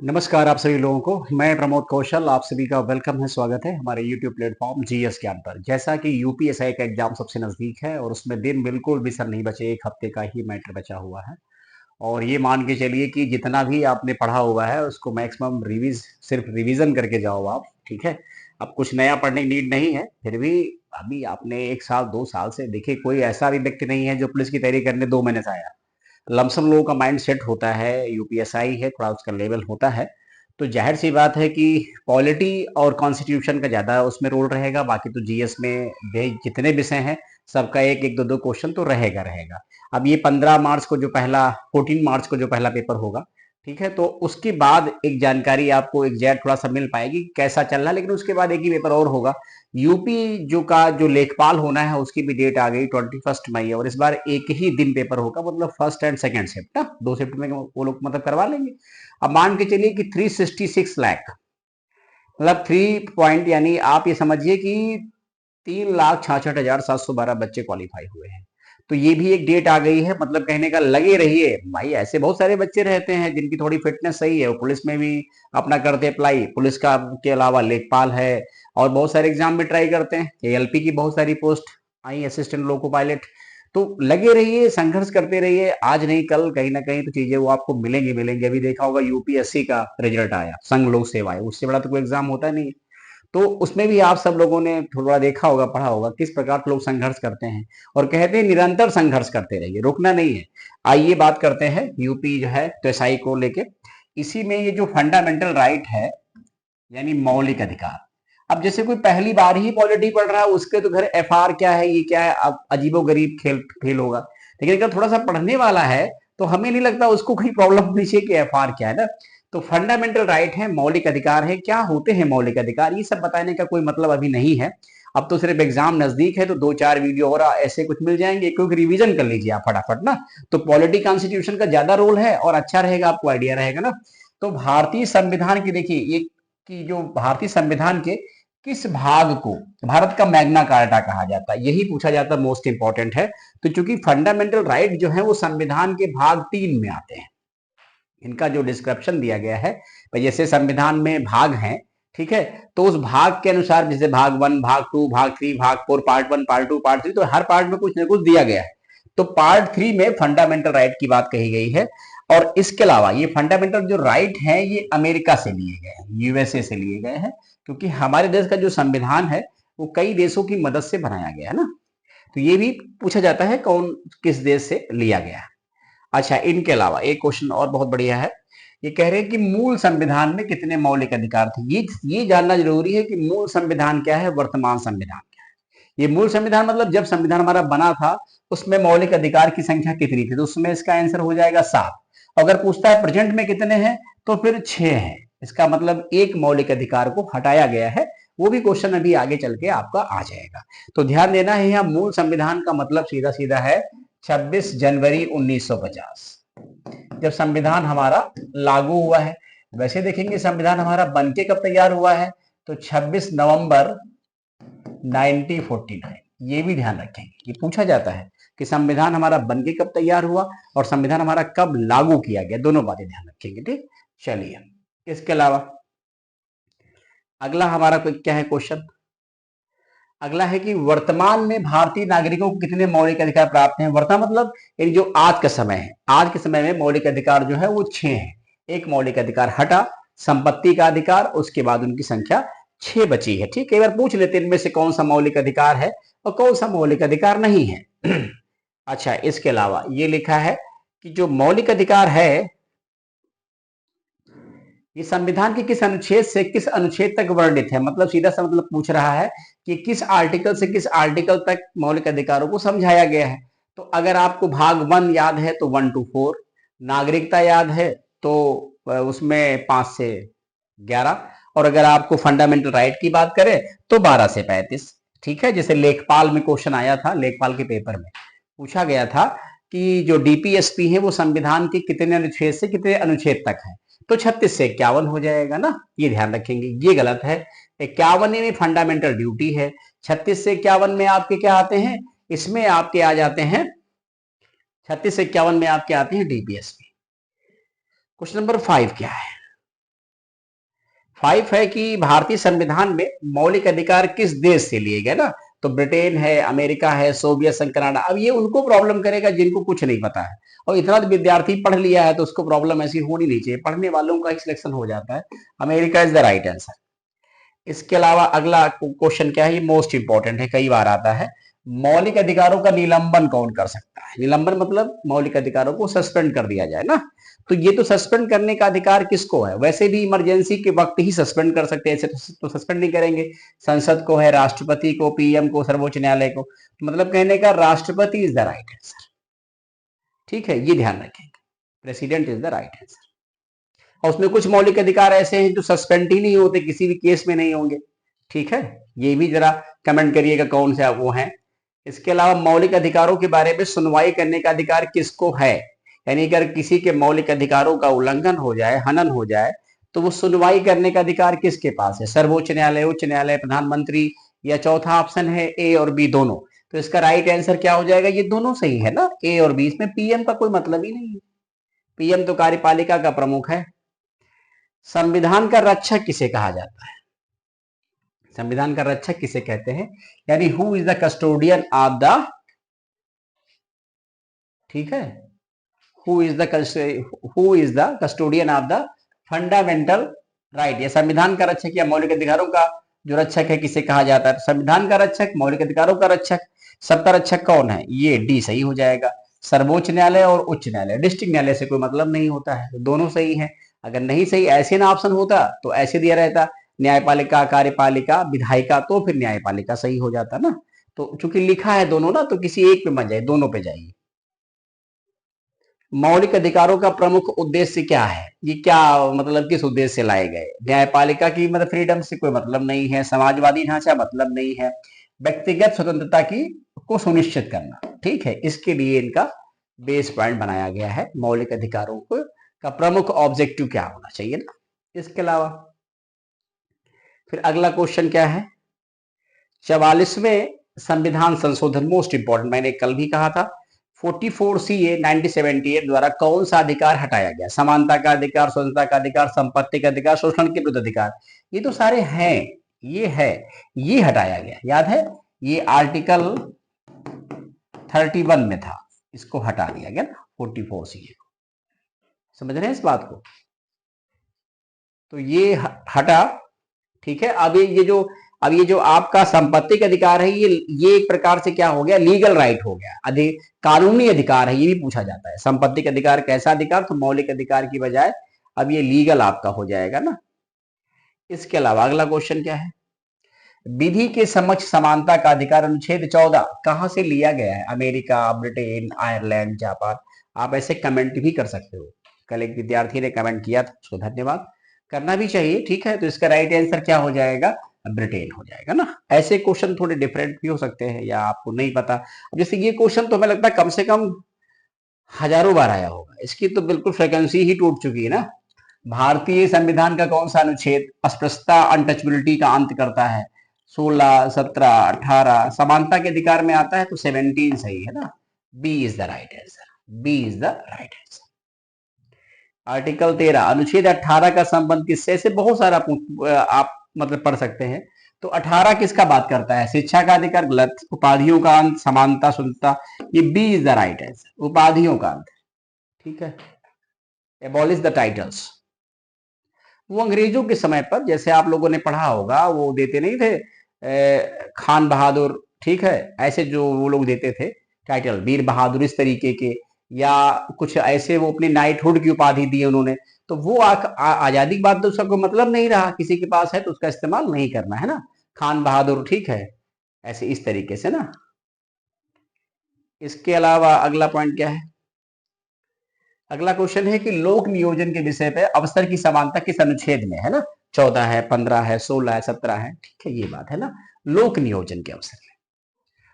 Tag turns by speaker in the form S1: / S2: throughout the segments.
S1: नमस्कार आप सभी लोगों को। मैं प्रमोद कौशल, आप सभी का वेलकम है, स्वागत है हमारे यूट्यूब प्लेटफॉर्म जीएस ज्ञान पर। जैसा कि यूपीएसआई का एग्जाम सबसे नजदीक है और उसमें दिन बिल्कुल भी सर नहीं बचे, एक हफ्ते का ही मैटर बचा हुआ है। और ये मान के चलिए कि जितना भी आपने पढ़ा हुआ है उसको मैक्सिमम सिर्फ रिवीजन करके जाओ आप। ठीक है, अब कुछ नया पढ़ने की नीड नहीं है। फिर भी अभी आपने 1 साल 2 साल से देखिए, कोई ऐसा भी व्यक्ति नहीं है जो पुलिस की तैयारी करने 2 महीने से आया। लमसम लोगों का माइंड सेट होता है, यूपीएसआई है, थोड़ा उसका लेवल होता है। तो जाहिर सी बात है कि पॉलिटी और कॉन्स्टिट्यूशन का ज़्यादा उसमें रोल रहेगा। बाकी तो जीएस में जितने विषय हैं सबका एक एक दो दो क्वेश्चन तो रहेगा रहेगा। अब ये 15 मार्च को जो पहला 14 मार्च को जो पहला पेपर होगा, ठीक है, तो उसके बाद एक जानकारी आपको एग्जैक्ट थोड़ा सा मिल पाएगी कैसा चल रहा है। लेकिन उसके बाद एक ही पेपर और होगा, यूपी जो लेखपाल होना है उसकी भी डेट आ गई 21 मई। और इस बार एक ही दिन पेपर होगा, मतलब फर्स्ट एंड सेकंड शिफ्ट ना, 2 शिफ्ट में वो लोग मतलब करवा लेंगे। अब मान के चलिए कि 366 लाख, मतलब 3 पॉइंट, यानी आप ये समझिए कि 3,66,712 बच्चे क्वालिफाई हुए हैं। तो ये भी एक डेट आ गई है, मतलब कहने का लगे रहिए भाई। ऐसे बहुत सारे बच्चे रहते हैं जिनकी थोड़ी फिटनेस सही है, वो पुलिस में भी अपना करते अप्लाई, पुलिस का के अलावा लेखपाल है और बहुत सारे एग्जाम में ट्राई करते हैं। एएलपी की बहुत सारी पोस्ट आई, असिस्टेंट लोको पायलट। तो लगे रहिए, संघर्ष करते रहिए, आज नहीं कल कहीं ना कहीं तो चीजें वो आपको मिलेंगी मिलेंगी। अभी देखा होगा यूपीएससी का रिजल्ट आया, संघ लोक सेवाएं, उससे बड़ा तो कोई एग्जाम होता नहीं है। तो उसमें भी आप सब लोगों ने थोड़ा देखा होगा, पढ़ा होगा किस प्रकार के लोग संघर्ष करते हैं। और कहते हैं निरंतर संघर्ष करते रहिए, रुकना नहीं है। आइए बात करते हैं यूपी जो है तो एसआई को लेके। इसी में ये जो फंडामेंटल राइट है, यानी मौलिक अधिकार। अब जैसे कोई पहली बार ही पॉलिटी पढ़ रहा है, उसके तो घर एफआर क्या है, ये क्या है, अब अजीबो गरीब खेल फेल होगा। लेकिन अगर थोड़ा सा पढ़ने वाला है तो हमें नहीं लगता उसको कोई प्रॉब्लम होनी चाहिए कि एफआर क्या है ना। तो फंडामेंटल राइट है, मौलिक अधिकार है। क्या होते हैं मौलिक अधिकार, ये सब बताने का कोई मतलब अभी नहीं है। अब तो सिर्फ एग्जाम नजदीक है तो 2 4 वीडियो और ऐसे कुछ मिल जाएंगे, क्योंकि रिवीजन कर लीजिए आप फटाफट ना। तो पॉलिटी कॉन्स्टिट्यूशन का ज्यादा रोल है और अच्छा रहेगा, आपको आइडिया रहेगा ना। तो भारतीय संविधान की देखिए ये, कि जो भारतीय संविधान के किस भाग को भारत का मैग्ना कार्टा कहा जाता है, यही पूछा जाता है, मोस्ट इंपॉर्टेंट है। तो चूंकि फंडामेंटल राइट जो है वो संविधान के भाग 3 में आते हैं, इनका जो डिस्क्रिप्शन दिया गया है, जैसे संविधान में भाग हैं, ठीक है, तो उस भाग के अनुसार जैसे भाग 1, भाग 2, भाग 3, भाग 4, पार्ट 1, पार्ट 2, पार्ट 3, तो हर पार्ट में कुछ ना कुछ दिया गया है। तो पार्ट 3 में फंडामेंटल राइट की बात कही गई है। और इसके अलावा ये फंडामेंटल जो राइट है ये अमेरिका से लिए गए हैं, यूएसए से लिए गए हैं, क्योंकि हमारे देश का जो संविधान है वो कई देशों की मदद से बनाया गया है ना। तो ये भी पूछा जाता है कौन किस देश से लिया गया है। अच्छा, इनके अलावा एक क्वेश्चन और बहुत बढ़िया है। ये कह रहे हैं कि मूल संविधान में कितने मौलिक अधिकार थे। ये जानना जरूरी है कि मूल संविधान क्या है, वर्तमान संविधान क्या है। ये मूल संविधान मतलब जब संविधान हमारा बना था उसमें मौलिक अधिकार की संख्या कितनी थी, तो उसमें इसका आंसर हो जाएगा 7। अगर पूछता है प्रेजेंट में कितने हैं, तो फिर 6 हैं। इसका मतलब एक मौलिक अधिकार को हटाया गया है। वो भी क्वेश्चन अभी आगे चल के आपका आ जाएगा। तो ध्यान देना है, यहाँ मूल संविधान का मतलब सीधा सीधा है 26 जनवरी 1950, जब संविधान हमारा लागू हुआ है। वैसे देखेंगे संविधान हमारा बनके कब तैयार हुआ है, तो 26 नवंबर 1949। ये भी ध्यान रखेंगे, ये पूछा जाता है कि संविधान हमारा बनके कब तैयार हुआ और संविधान हमारा कब लागू किया गया, दोनों बातें ध्यान रखेंगे। ठीक, चलिए इसके अलावा अगला हमारा क्या है क्वेश्चन। अगला है कि वर्तमान में भारतीय नागरिकों को कितने मौलिक अधिकार प्राप्त हैं। वर्तमान मतलब ये जो आज का समय है, आज के समय में मौलिक अधिकार जो है वो 6 है। एक मौलिक अधिकार हटा, संपत्ति का अधिकार, उसके बाद उनकी संख्या 6 बची है। ठीक है, एक बार पूछ लेते इनमें से कौन सा मौलिक अधिकार है और कौन सा मौलिक अधिकार नहीं है। अच्छा, इसके अलावा ये लिखा है कि जो मौलिक अधिकार है ये संविधान के किस अनुच्छेद से किस अनुच्छेद तक वर्णित है। मतलब सीधा सा मतलब पूछ रहा है कि किस आर्टिकल से किस आर्टिकल तक मौलिक अधिकारों को समझाया गया है। तो अगर आपको भाग 1 याद है तो 1 to 4, नागरिकता याद है तो उसमें 5 से 11, और अगर आपको फंडामेंटल राइट की बात करें तो 12 से 35। ठीक है, जैसे लेखपाल में क्वेश्चन आया था, लेखपाल के पेपर में पूछा गया था कि जो डीपीएसपी है वो संविधान के कितने अनुच्छेद से कितने अनुच्छेद तक है, तो 36 से 51 हो जाएगा ना। ये ध्यान रखेंगे, ये गलत है। 51 में फंडामेंटल ड्यूटी है, 36 से 51 में आपके क्या आते हैं, इसमें आपके आ जाते हैं, 36 से 51 में आपके आते हैं डीपीएसपी। क्वेश्चन नंबर 5 क्या है, 5 है कि भारतीय संविधान में मौलिक अधिकार किस देश से लिए गए ना, तो ब्रिटेन है, अमेरिका है, सोवियत संघ, कनाडा। अब ये उनको प्रॉब्लम करेगा जिनको कुछ नहीं पता है, और इतना तो विद्यार्थी पढ़ लिया है तो उसको प्रॉब्लम ऐसी होनी नहीं चाहिए, पढ़ने वालों का ही सिलेक्शन हो जाता है। America is the right answer. इसके अलावा अगला क्वेश्चन क्या है, ये मोस्ट इंपॉर्टेंट है, कई बार आता है। मौलिक अधिकारों का निलंबन कौन कर सकता है? निलंबन मतलब मौलिक अधिकारों को सस्पेंड कर दिया जाए ना, तो ये तो सस्पेंड करने का अधिकार किसको है? वैसे भी इमरजेंसी के वक्त ही सस्पेंड कर सकते हैं, ऐसे तो सस्पेंड नहीं करेंगे। संसद को है, राष्ट्रपति को, पीएम को, सर्वोच्च न्यायालय को। मतलब कहने का राष्ट्रपति इज द राइट आंसर। ठीक है, ये ध्यान रखेंगे, president is the right answer. और उसमें कुछ मौलिक अधिकार ऐसे हैं जो सस्पेंड ही नहीं होते, किसी भी केस में नहीं होंगे। ठीक है, ये भी जरा कमेंट करिएगा कौन से वो हैं। इसके अलावा मौलिक अधिकारों के बारे में सुनवाई करने का अधिकार किसको है? यानी अगर किसी के मौलिक अधिकारों का उल्लंघन हो जाए, हनन हो जाए, तो वो सुनवाई करने का अधिकार किसके पास है? सर्वोच्च न्यायालय, उच्च न्यायालय, प्रधानमंत्री, या चौथा ऑप्शन है ए और बी दोनों। तो इसका राइट आंसर क्या हो जाएगा? ये दोनों सही है ना, ए और बी। इसमें पीएम का कोई मतलब ही नहीं है, पीएम तो कार्यपालिका का प्रमुख है। संविधान का रक्षक किसे कहा जाता है? संविधान का रक्षक किसे कहते हैं? यानी who is the custodian of the, ठीक है, who is the custodian of the fundamental right. या संविधान का रक्षक या मौलिक अधिकारों का जो रक्षक है किसे कहा जाता है? संविधान का रक्षक, मौलिक अधिकारों का रक्षक, सबका रक्षक कौन है? ये डी सही हो जाएगा। सर्वोच्च न्यायालय और उच्च न्यायालय, डिस्ट्रिक्ट न्यायालय से कोई मतलब नहीं होता है, तो दोनों सही है। अगर नहीं सही ऐसे ना ऑप्शन होता तो ऐसे दिया रहता, न्यायपालिका, कार्यपालिका, विधायिका, तो फिर न्यायपालिका सही हो जाता ना। तो चूंकि लिखा है दोनों ना, तो किसी एक पे मत जाइए, दोनों पे जाइए। मौलिक अधिकारों का प्रमुख उद्देश्य क्या है? ये क्या मतलब, किस उद्देश्य से लाए गए? न्यायपालिका की मतलब फ्रीडम से कोई मतलब नहीं है, समाजवादी ढांचा मतलब नहीं है, व्यक्तिगत स्वतंत्रता की को सुनिश्चित करना। ठीक है, इसके लिए इनका बेस पॉइंट बनाया गया है। मौलिक अधिकारों को का प्रमुख ऑब्जेक्टिव क्या होना चाहिए ना। इसके अलावा फिर अगला क्वेश्चन क्या है? 44वें संविधान संशोधन, मोस्ट इंपॉर्टेंट, मैंने कल भी कहा था। 44 CA 1978 द्वारा कौन सा अधिकार हटाया गया? समानता का अधिकार, स्वतंत्रता का अधिकार, संपत्ति का अधिकार, शोषण के विरुद्ध अधिकार। ये तो सारे हैं, ये है, ये हटाया गया, याद है? ये आर्टिकल 31 में था, इसको हटा दिया गया ना 44 CA को। समझ रहे हैं इस बात को? तो ये हटा। ठीक है, अब ये जो आपका संपत्ति का अधिकार है, ये एक प्रकार से क्या हो गया? लीगल राइट हो गया, कानूनी अधिकार है, ये भी पूछा जाता है। संपत्ति का अधिकार कैसा अधिकार? तो मौलिक अधिकार की बजाय अब ये लीगल आपका हो जाएगा ना। इसके अलावा अगला क्वेश्चन क्या है? विधि के समक्ष समानता का अधिकार अनुच्छेद 14 कहां से लिया गया है? America, Britain, Ireland, Japan. आप ऐसे कमेंट भी कर सकते हो, कल एक विद्यार्थी ने कमेंट किया था, उसको धन्यवाद, करना भी चाहिए। ठीक है, तो इसका राइट आंसर क्या हो जाएगा? ब्रिटेन हो जाएगा ना। ऐसे क्वेश्चन थोड़े डिफरेंट भी हो सकते हैं, या आपको नहीं पता। जैसे ये क्वेश्चन तो हमें लगता है कम से कम हजारों बार आया होगा, इसकी तो बिल्कुल फ्रिक्वेंसी ही टूट चुकी है ना। भारतीय संविधान का कौन सा अनुच्छेद अस्पृश्यता, अनटचबिलिटी का अंत करता है? 16, 17, 18। समानता के अधिकार में आता है तो 17 सही है ना। B is the right answer, B is the right answer. Article 13, अनुच्छेद 18 का संबंध किससे? से बहुत सारा आप मतलब पढ़ सकते हैं। तो 18 किसका बात करता है? शिक्षा का अधिकार गलत, उपाधियों का अंत, समानता, शुद्धता, ये B is the right answer, उपाधियों का अंत। ठीक है, एबॉलिश द टाइटल्स। वो अंग्रेजों के समय पर, जैसे आप लोगों ने पढ़ा होगा, वो देते नहीं थे खान बहादुर, ठीक है, ऐसे जो वो लोग देते थे टाइटल, वीर बहादुर, इस तरीके के, या कुछ ऐसे वो अपनी नाइटहुड की उपाधि दी उन्होंने। तो वो आजादी के बाद तो उसका कोई मतलब नहीं रहा, किसी के पास है तो उसका इस्तेमाल नहीं करना है ना, खान बहादुर। ठीक है, ऐसे इस तरीके से ना। इसके अलावा अगला पॉइंट क्या है? अगला क्वेश्चन है कि लोक नियोजन के विषय पे अवसर की समानता किस अनुच्छेद में है ना? 14 है, 15 है, 16 है, 17 है। ठीक है, ये बात है ना, लोक नियोजन के अवसर में।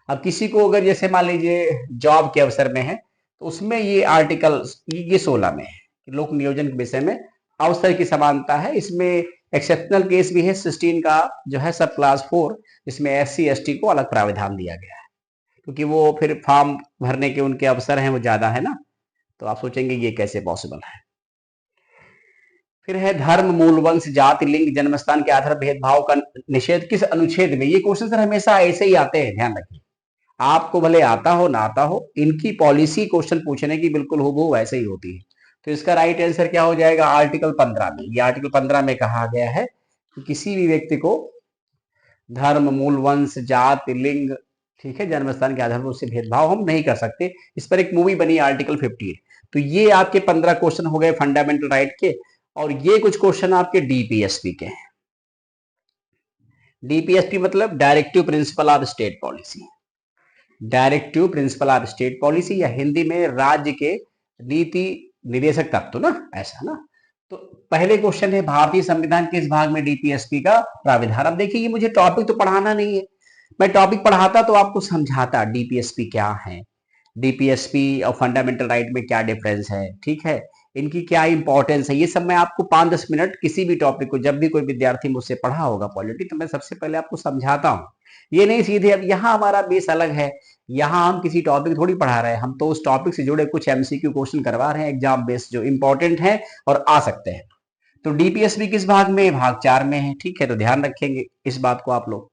S1: अब किसी को अगर जैसे मान लीजिए जॉब के अवसर में है, तो उसमें ये आर्टिकल ये 16 में है कि लोक नियोजन के विषय में अवसर की समानता है। इसमें एक्सेप्शनल केस भी है, 16 का जो है सब क्लास 4, इसमें SC ST को अलग प्राविधान दिया गया है, क्योंकि वो फिर फॉर्म भरने के उनके अवसर हैं वो ज्यादा है ना। तो आप सोचेंगे ये कैसे पॉसिबल है? फिर है धर्म, मूल, वंश, जाति, लिंग, जन्मस्थान के आधार भेदभाव का निषेध किस अनुच्छेद में। ये क्वेश्चन सर हमेशा ऐसे ही आते हैं, ध्यान रखिए। आपको भले आता हो ना आता हो, इनकी पॉलिसी क्वेश्चन पूछने की बिल्कुल हूबहू वैसे ही होती है। तो इसका राइट आंसर क्या हो जाएगा, आर्टिकल 15 में। ये आर्टिकल 15 में कहा गया है कि किसी भी व्यक्ति को धर्म, मूल, वंश, जाति, लिंग, ठीक है, जन्मस्थान के आधार पर उससे भेदभाव हम नहीं कर सकते। इस पर एक मूवी बनी आर्टिकल 15। तो ये आपके 15 क्वेश्चन हो गए फंडामेंटल राइट के। और ये कुछ क्वेश्चन आपके डीपीएसपी के हैं। डीपीएसपी मतलब directive principle of state policy. Directive principle of state policy, या हिंदी में राज्य के नीति निर्देशक तत्व ना, ऐसा ना। तो पहले क्वेश्चन है भारतीय संविधान किस भाग में डीपीएसपी का प्राविधान। अब देखिए, ये मुझे टॉपिक तो पढ़ाना नहीं है, मैं टॉपिक पढ़ाता तो आपको समझाता डीपीएसपी क्या है, डीपीएसपी और फंडामेंटल राइट में क्या डिफरेंस है, ठीक है, इनकी क्या इंपॉर्टेंस है। ये सब मैं आपको 5-10 मिनट किसी भी टॉपिक को, जब भी कोई विद्यार्थी मुझसे पढ़ा होगा पॉलिटी, तो मैं सबसे पहले आपको समझाता हूँ। ये नहीं सीधे, अब यहाँ हमारा बेस अलग है, यहाँ हम किसी टॉपिक थोड़ी पढ़ा रहे हैं, हम तो उस टॉपिक से जुड़े कुछ एमसीक्यू क्वेश्चन करवा रहे हैं एग्जाम बेस, जो इंपॉर्टेंट है और आ सकते हैं। तो डीपीएसपी किस भाग में, भाग 4 में है, ठीक है। तो ध्यान रखेंगे इस बात को आप लोग।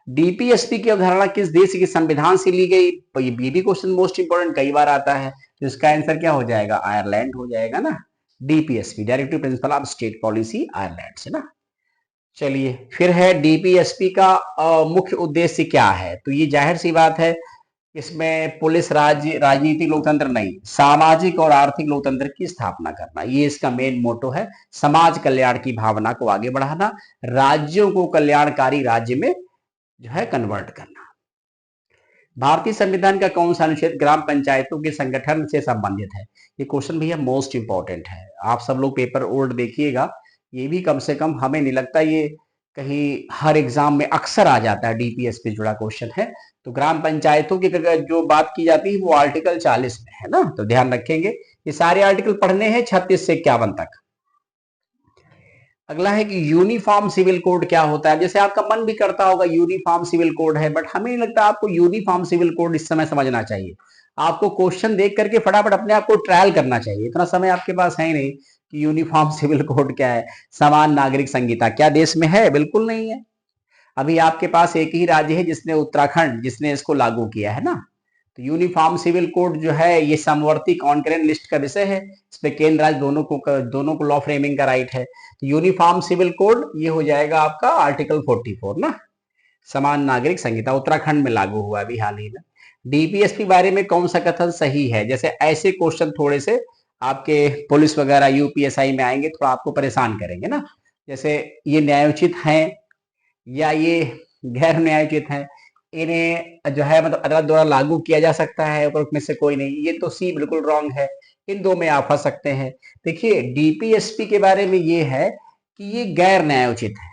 S1: डीपीएसपी की अवधारणा किस देश के संविधान से ली गई, ये भी क्वेश्चन मोस्ट इंपोर्टेंट कई बार आता है। तो इसका आंसर क्या हो जाएगा, आयरलैंड हो जाएगा ना। DPSP directive principle of state policy, Ireland से ना। चलिए, फिर है डीपीएसपी का मुख्य उद्देश्य क्या है। तो ये जाहिर सी बात है, इसमें पुलिस राज्य राजनीतिक लोकतंत्र नहीं, सामाजिक और आर्थिक लोकतंत्र की स्थापना करना, ये इसका मेन मोटो है। समाज कल्याण की भावना को आगे बढ़ाना, राज्यों को कल्याणकारी राज्य में जो है कन्वर्ट करना। भारतीय संविधान का कौन सा अनुच्छेद ग्राम पंचायतों के संगठन से संबंधित है। ये क्वेश्चन भैया मोस्ट इंपॉर्टेंट है, आप सब लोग पेपर ओल्ड देखिएगा। ये भी कम से कम, हमें नहीं लगता ये कहीं हर एग्जाम में अक्सर आ जाता है, डीपीएस पे जुड़ा क्वेश्चन है। तो ग्राम पंचायतों की जो बात की जाती है वो आर्टिकल 40 में है ना, तो ध्यान रखेंगे। ये सारे आर्टिकल पढ़ने हैं 36 से 51 तक। अगला है कि यूनिफॉर्म सिविल कोड क्या होता है। जैसे आपका मन भी करता होगा यूनिफॉर्म सिविल कोड है, बट हमें नहीं लगता आपको यूनिफॉर्म सिविल कोड इस समय समझना चाहिए। आपको क्वेश्चन देख करके फटाफट अपने आप को ट्रायल करना चाहिए, इतना समय आपके पास है ही नहीं कि यूनिफॉर्म सिविल कोड क्या है। समान नागरिक संहिता क्या देश में है, बिल्कुल नहीं है। अभी आपके पास एक ही राज्य है जिसने, उत्तराखंड, जिसने इसको लागू किया है ना। तो यूनिफॉर्म सिविल कोड जो है ये समवर्ती कॉन्करेंट लिस्ट का विषय है। इसमें केंद्र राज्य दोनों को लॉ फ्रेमिंग का राइट है। तो यूनिफॉर्म सिविल कोड ये हो जाएगा आपका आर्टिकल 44 ना, समान नागरिक संहिता, उत्तराखंड में लागू हुआ अभी हाल ही में। डीपीएस के बारे में कौन सा कथन सही है। जैसे ऐसे क्वेश्चन थोड़े से आपके पुलिस वगैरह यूपीएसआई में आएंगे, थोड़ा आपको परेशान करेंगे ना। जैसे ये न्यायोचित है या ये गैर न्यायोचित है, इन्हें जो है मतलब अदालत द्वारा लागू किया जा सकता है, पर उसमें से कोई नहीं, ये तो सी बिल्कुल रॉन्ग है। इन दो में आप फंस सकते हैं। देखिए, डीपीएसपी के बारे में ये है कि ये गैर न्यायोचित है,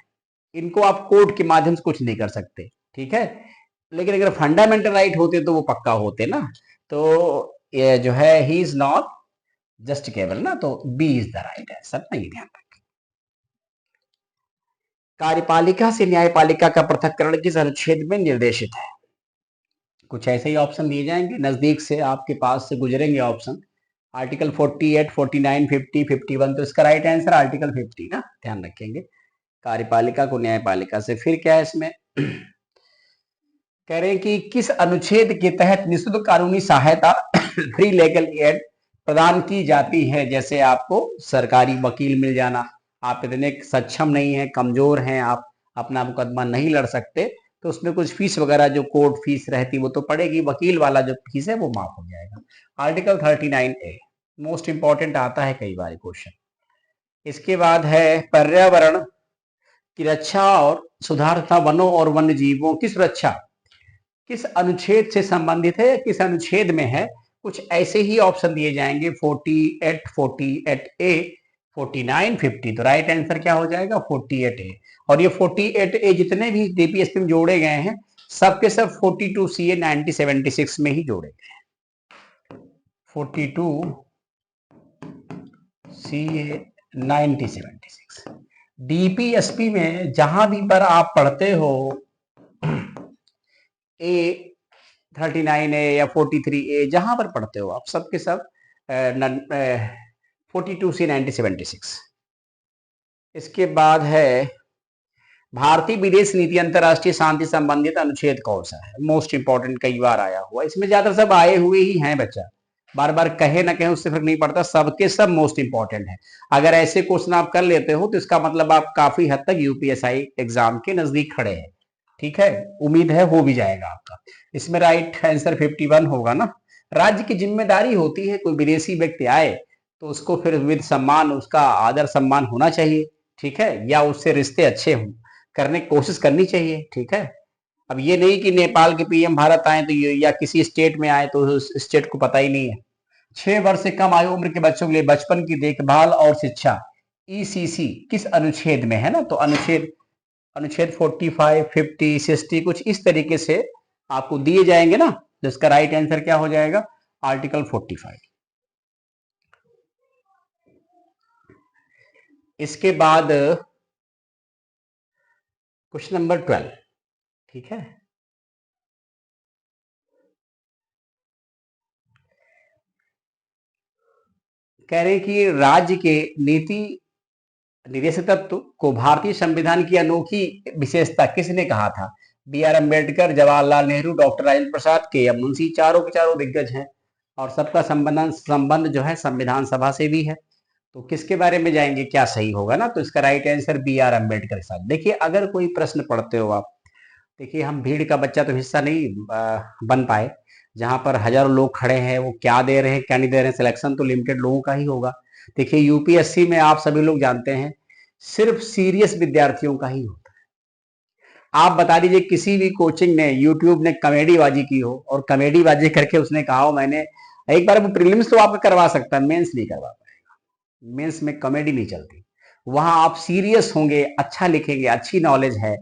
S1: इनको आप कोर्ट के माध्यम से कुछ नहीं कर सकते, ठीक है। लेकिन अगर फंडामेंटल राइट होते तो वो पक्का होते ना। तो ये जो है ही इज नॉट जस्टिकेबल ना, तो B is the right answer ना, ये ध्यान रखें। कार्यपालिका से न्यायपालिका का पृथक्करण किस अनुच्छेद में निर्देशित है। कुछ ऐसे ही ऑप्शन दिए जाएंगे, नजदीक से आपके पास से गुजरेंगे ऑप्शन। आर्टिकल 48, 49, 50, 51। तो इसका राइट आंसर आर्टिकल 50 ना, ध्यान रखेंगे। कार्यपालिका को न्यायपालिका से, फिर क्या है इसमें कह रहे हैं कि किस अनुच्छेद के तहत निःशुल्क कानूनी सहायता फ्री लीगल एड प्रदान की जाती है। जैसे आपको सरकारी वकील मिल जाना, आप इतने सक्षम नहीं है, कमजोर हैं, आप अपना मुकदमा नहीं लड़ सकते, तो उसमें कुछ फीस वगैरह जो कोर्ट फीस रहती वो तो पड़ेगी, वकील वाला जो फीस है वो माफ हो जाएगा। आर्टिकल 39A मोस्ट इंपॉर्टेंट आता है कई बार क्वेश्चन। इसके बाद है पर्यावरण की रक्षा और सुधार तथा वनों और वन्य जीवों की सुरक्षा किस अनुच्छेद से संबंधित है, किस अनुच्छेद में है। कुछ ऐसे ही ऑप्शन दिए जाएंगे 48, 48A, 49, 50। तो राइट आंसर क्या हो जाएगा 48A। और ये 48A जितने भी डीपीएसपी में जोड़े गए हैं सबके सब 42CA 1976 में ही जोड़े गए हैं। 42CA 1976 डीपीएसपी में जहां भी पर आप पढ़ते हो A39A या 43A, जहां पर पढ़ते हो आप सबके सब 42 से 1976 इसके बाद है भारतीय विदेश नीति अंतर्राष्ट्रीय शांति संबंधित अनुच्छेद कौन सा है? मोस्ट इंपॉर्टेंट, कई बार आया हुआ, इसमें ज्यादातर सब आए हुए ही हैं बच्चा, बार बार कहे ना कहे उससे फर्क नहीं पड़ता, सबके सब मोस्ट इंपॉर्टेंट है। अगर ऐसे क्वेश्चन आप कर लेते हो तो इसका मतलब आप काफी हद तक यूपीएसआई एग्जाम के नजदीक खड़े हैं। ठीक है, उम्मीद है हो भी जाएगा आपका। इसमें राइट आंसर 51 होगा ना। राज्य की जिम्मेदारी होती है कोई विदेशी व्यक्ति आए तो उसको फिर विद सम्मान, उसका आदर सम्मान होना चाहिए। ठीक है, या उससे रिश्ते अच्छे हों, करने की कोशिश करनी चाहिए। ठीक है, अब ये नहीं कि नेपाल के पीएम भारत आए तो या किसी स्टेट में आए तो उस स्टेट को पता ही नहीं है। 6 वर्ष से कम आयु उम्र के बच्चों के लिए बचपन की देखभाल और शिक्षा, ईसीसी किस अनुच्छेद में है ना? तो अनुच्छेद अनुच्छेद 45, 50, 60 कुछ इस तरीके से आपको दिए जाएंगे ना, जिसका राइट आंसर क्या हो जाएगा? आर्टिकल 45। इसके बाद क्वेश्चन नंबर 12। ठीक है, कह रहे हैं कि राज्य के नीति निदेशक तत्व को भारतीय संविधान की अनोखी विशेषता किसने कहा था? B R Ambedkar, Jawaharlal Nehru, doctor Rajendra Prasad, K M Munshi, चारों के चारों दिग्गज हैं और सबका संबंध जो है संविधान सभा से भी है। तो किसके बारे में जाएंगे, क्या सही होगा ना? तो इसका right answer B R Ambedkar के साथ। देखिए, अगर कोई प्रश्न पढ़ते हो आप, देखिए हम भीड़ का बच्चा तो हिस्सा नहीं बन पाए, जहां पर हजारों लोग खड़े हैं, वो क्या दे रहे हैं क्या नहीं दे रहे हैं, सिलेक्शन तो लिमिटेड लोगों का ही होगा। देखिए यूपीएससी में आप सभी लोग जानते हैं सिर्फ सीरियस विद्यार्थियों का ही होता है। आप बता दीजिए किसी भी कोचिंग ने, यूट्यूब ने कॉमेडी बाजी की हो और कॉमेडी बाजी करके उसने कहा हो मैंने एक बार, वो प्रीलिम्स तो आपका करवा सकता है, मेंस नहीं करवा पाएगा। मेंस में कॉमेडी नहीं चलती, वहां आप सीरियस होंगे, अच्छा लिखेंगे, अच्छी नॉलेज है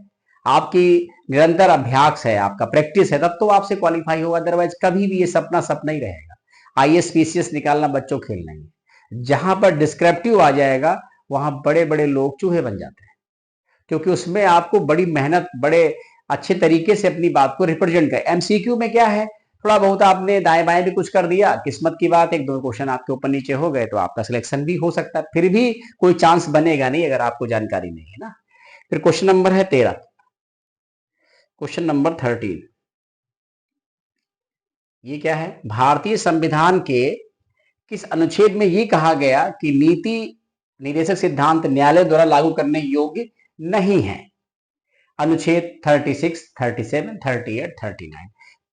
S1: आपकी, निरंतर अभ्यास है, आपका प्रैक्टिस है, तब तो आपसे क्वालिफाई होगा। अदरवाइज कभी भी ये सपना सपना ही रहेगा। आईएएस पीसीएस निकालना बच्चों खेल नहीं है। जहां पर डिस्क्रिप्टिव आ जाएगा वहां बड़े बड़े लोग चूहे बन जाते हैं, क्योंकि उसमें आपको बड़ी मेहनत, बड़े अच्छे तरीके से अपनी बात को रिप्रेजेंट कर। एमसीक्यू में क्या है, थोड़ा बहुत आपने दाएं बाएं भी कुछ कर दिया, किस्मत की बात, एक दो क्वेश्चन आपके ऊपर नीचे हो गए तो आपका सिलेक्शन भी हो सकता है, फिर भी कोई चांस बनेगा नहीं अगर आपको जानकारी नहीं है ना। फिर क्वेश्चन नंबर है 13। क्वेश्चन नंबर 13, ये क्या है? भारतीय संविधान के किस अनुच्छेद में ये कहा गया कि नीति निदेशक सिद्धांत न्यायालय द्वारा लागू करने योग्य नहीं है? अनुच्छेद 36, 37, 38, 39।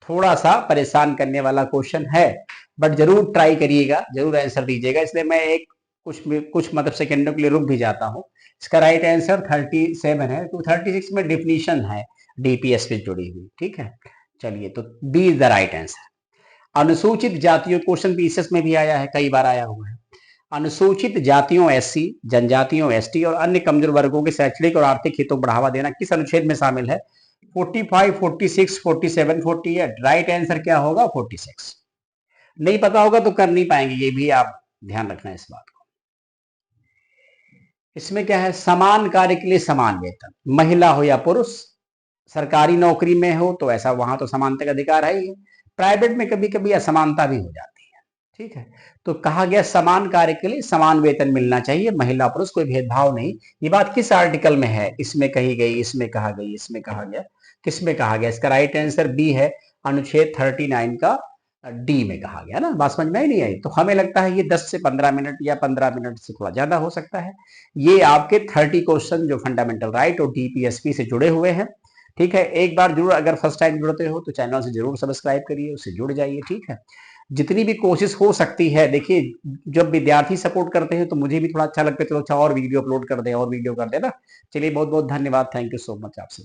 S1: थोड़ा सा परेशान करने वाला क्वेश्चन है, बट जरूर ट्राई करिएगा, जरूर आंसर दीजिएगा, इसलिए मैं एक कुछ मतलब सेकेंडों के लिए रुक भी जाता हूं। इसका राइट आंसर 37 है। तो 36 में डिफिनीशन है डीपीएस से जुड़ी हुई। ठीक है, चलिए, तो B is the right answer. अनुसूचित जातियों, क्वेश्चन पीसीएस में भी आया है, कई बार आया हुआ है। अनुसूचित जातियों एससी, जनजातियों एसटी और अन्य कमजोर वर्गों के शैक्षणिक और आर्थिक हितों को बढ़ावा देना किस अनुच्छेद में शामिल है? 45, 46, 47, 48। राइट आंसर क्या होगा? 46। नहीं पता होगा तो कर नहीं पाएंगे, ये भी आप ध्यान रखना इस बात को। इसमें क्या है? समान कार्य के लिए समान वेतन, महिला हो या पुरुष, सरकारी नौकरी में हो तो ऐसा, वहां तो समानता का अधिकार है ही है। प्राइवेट में कभी कभी असमानता भी हो जाती है। ठीक है, तो कहा गया समान कार्य के लिए समान वेतन मिलना चाहिए, महिला पुरुष कोई भेदभाव नहीं। ये बात किस आर्टिकल में है? इसमें कही गई, इसमें कहा गई, इसमें कहा गया, किसमें कहा गया? इसका राइट आंसर बी है, अनुच्छेद 39 का डी में कहा गया ना। बात समझ में ही नहीं आई तो हमें लगता है ये 10 से 15 मिनट या 15 मिनट से थोड़ा ज्यादा हो सकता है। ये आपके 30 क्वेश्चन जो फंडामेंटल राइट और डीपीएसपी से जुड़े हुए हैं। ठीक है, एक बार जरूर, अगर फर्स्ट टाइम जुड़ते हो तो चैनल से जरूर सब्सक्राइब करिए, उससे जुड़ जाइए। ठीक है, जितनी भी कोशिश हो सकती है, देखिए जब विद्यार्थी सपोर्ट करते हैं तो मुझे भी थोड़ा अच्छा लगता है, चलो अच्छा और वीडियो अपलोड कर दे, और वीडियो कर दे ना। चलिए, बहुत बहुत धन्यवाद, थैंक यू सो मच आपसे।